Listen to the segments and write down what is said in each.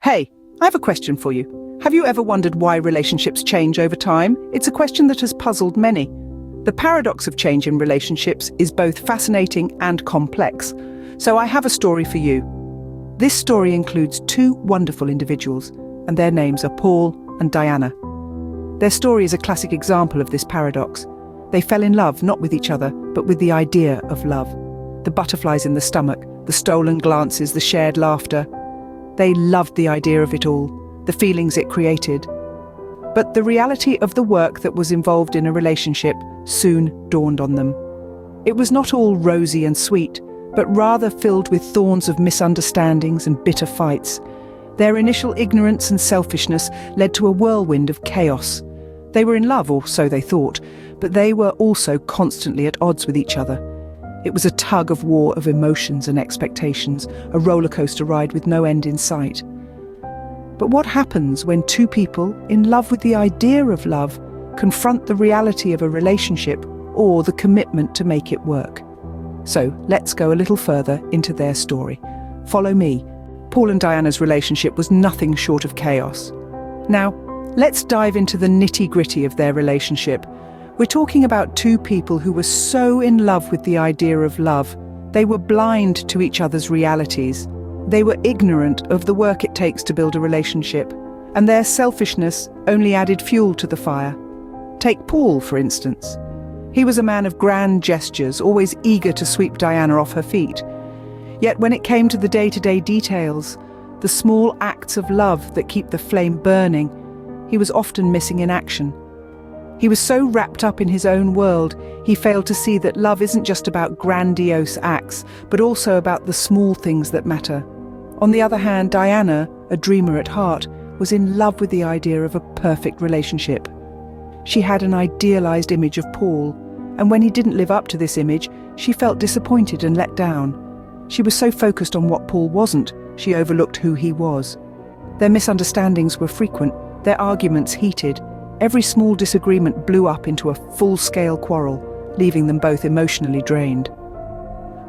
Hey, I have a question for you. Have you ever wondered why relationships change over time? It's a question that has puzzled many. The paradox of change in relationships is both fascinating and complex. So I have a story for you. This story includes two wonderful individuals, and their names are Paul and Diana. Their story is a classic example of this paradox. They fell in love not with each other, but with the idea of love. The butterflies in the stomach, the stolen glances, the shared laughter. They loved the idea of it all, the feelings it created. But the reality of the work that was involved in a relationship soon dawned on them. It was not all rosy and sweet, but rather filled with thorns of misunderstandings and bitter fights. Their initial ignorance and selfishness led to a whirlwind of chaos. They were in love, or so they thought, but they were also constantly at odds with each other. It was a tug of war of emotions and expectations, a roller coaster ride with no end in sight. But what happens when two people, in love with the idea of love, confront the reality of a relationship or the commitment to make it work? So let's go a little further into their story. Follow me. Paul and Diana's relationship was nothing short of chaos. Now, let's dive into the nitty-gritty of their relationship. We're talking about two people who were so in love with the idea of love, they were blind to each other's realities. They were ignorant of the work it takes to build a relationship, and their selfishness only added fuel to the fire. Take Paul, for instance. He was a man of grand gestures, always eager to sweep Diana off her feet. Yet when it came to the day-to-day details, the small acts of love that keep the flame burning, he was often missing in action. He was so wrapped up in his own world, he failed to see that love isn't just about grandiose acts, but also about the small things that matter. On the other hand, Diana, a dreamer at heart, was in love with the idea of a perfect relationship. She had an idealized image of Paul, and when he didn't live up to this image, she felt disappointed and let down. She was so focused on what Paul wasn't, she overlooked who he was. Their misunderstandings were frequent, their arguments heated. Every small disagreement blew up into a full-scale quarrel, leaving them both emotionally drained.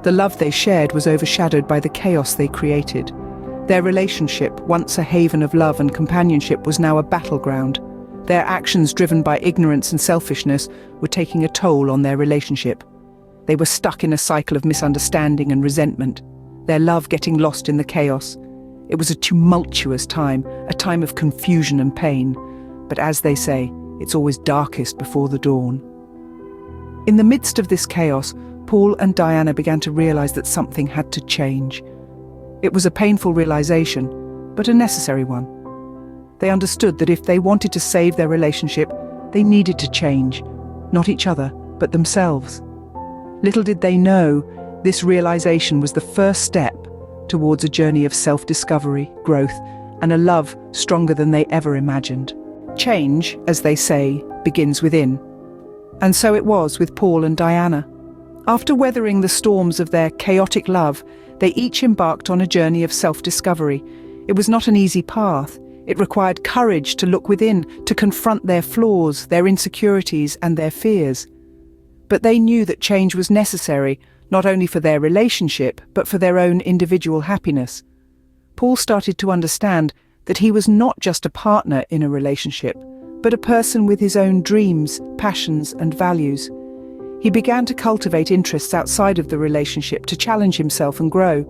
The love they shared was overshadowed by the chaos they created. Their relationship, once a haven of love and companionship, was now a battleground. Their actions, driven by ignorance and selfishness, were taking a toll on their relationship. They were stuck in a cycle of misunderstanding and resentment, their love getting lost in the chaos. It was a tumultuous time, a time of confusion and pain. But as they say, it's always darkest before the dawn. In the midst of this chaos, Paul and Diana began to realize that something had to change. It was a painful realization, but a necessary one. They understood that if they wanted to save their relationship, they needed to change, not each other, but themselves. Little did they know, this realization was the first step towards a journey of self-discovery, growth, and a love stronger than they ever imagined. Change, as they say, begins within. And so it was with Paul and Diana. After weathering the storms of their chaotic love, they each embarked on a journey of self-discovery. It was not an easy path. It required courage to look within, to confront their flaws, their insecurities, and their fears. But they knew that change was necessary, not only for their relationship, but for their own individual happiness. Paul started to understand that he was not just a partner in a relationship, but a person with his own dreams, passions, and values. He began to cultivate interests outside of the relationship to challenge himself and grow.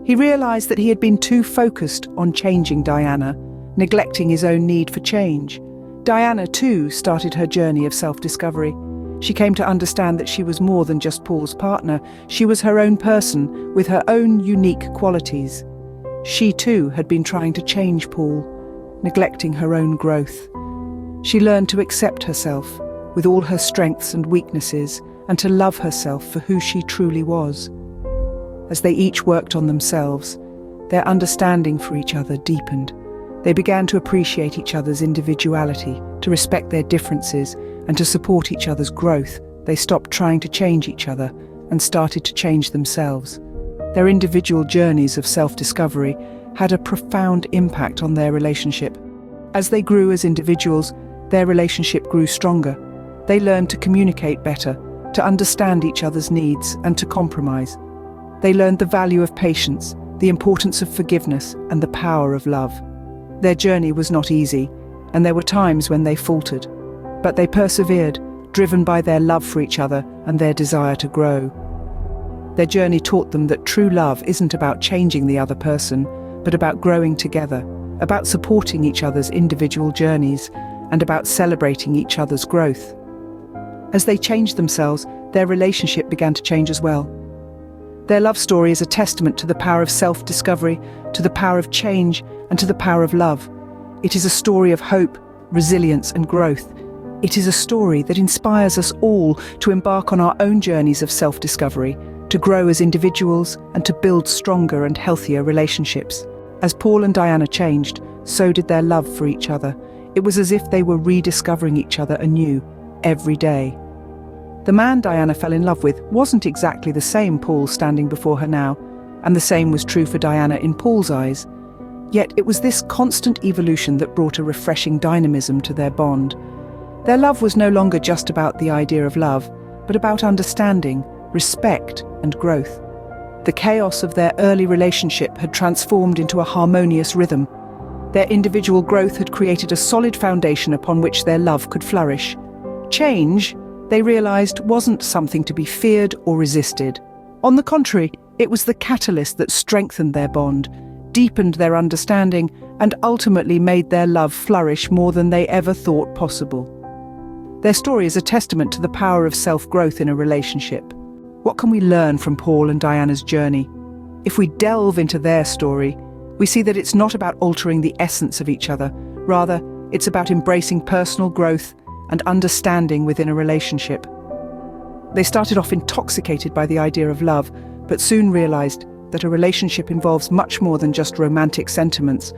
He realized that he had been too focused on changing Diana, neglecting his own need for change. Diana, too, started her journey of self-discovery. She came to understand that she was more than just Paul's partner. She was her own person, with her own unique qualities. She too had been trying to change Paul, neglecting her own growth. She learned to accept herself, with all her strengths and weaknesses, and to love herself for who she truly was. As they each worked on themselves, their understanding for each other deepened. They began to appreciate each other's individuality, to respect their differences, and to support each other's growth. They stopped trying to change each other and started to change themselves. Their individual journeys of self-discovery had a profound impact on their relationship. As they grew as individuals, their relationship grew stronger. They learned to communicate better, to understand each other's needs, and to compromise. They learned the value of patience, the importance of forgiveness and the power of love. Their journey was not easy, and there were times when they faltered. But they persevered, driven by their love for each other and their desire to grow. Their journey taught them that true love isn't about changing the other person, but about growing together, about supporting each other's individual journeys, and about celebrating each other's growth. As they changed themselves, their relationship began to change as well. Their love story is a testament to the power of self-discovery, to the power of change, and to the power of love. It is a story of hope, resilience, and growth. It is a story that inspires us all to embark on our own journeys of self-discovery, to grow as individuals, and to build stronger and healthier relationships. As Paul and Diana changed, so did their love for each other. It was as if they were rediscovering each other anew, every day. The man Diana fell in love with wasn't exactly the same Paul standing before her now, and the same was true for Diana in Paul's eyes. Yet it was this constant evolution that brought a refreshing dynamism to their bond. Their love was no longer just about the idea of love, but about understanding, respect, and growth. The chaos of their early relationship had transformed into a harmonious rhythm. Their individual growth had created a solid foundation upon which their love could flourish. Change, they realized, wasn't something to be feared or resisted. On the contrary, it was the catalyst that strengthened their bond, deepened their understanding, and ultimately made their love flourish more than they ever thought possible. Their story is a testament to the power of self-growth in a relationship. What can we learn from Paul and Diana's journey? If we delve into their story, we see that it's not about altering the essence of each other. Rather, it's about embracing personal growth and understanding within a relationship. They started off intoxicated by the idea of love, but soon realized that a relationship involves much more than just romantic sentiments.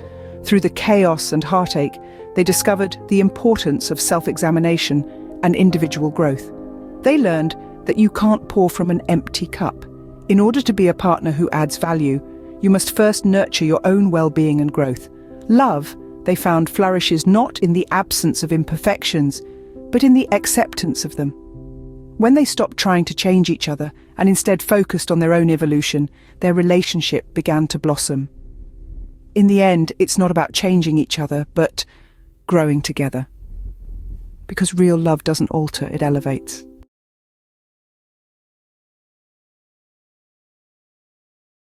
Through the chaos and heartache, they discovered the importance of self-examination and individual growth. They learned that you can't pour from an empty cup. In order to be a partner who adds value, you must first nurture your own well-being and growth. Love, they found, flourishes not in the absence of imperfections, but in the acceptance of them. When they stopped trying to change each other and instead focused on their own evolution, their relationship began to blossom. In the end, it's not about changing each other, but growing together. Because real love doesn't alter, it elevates.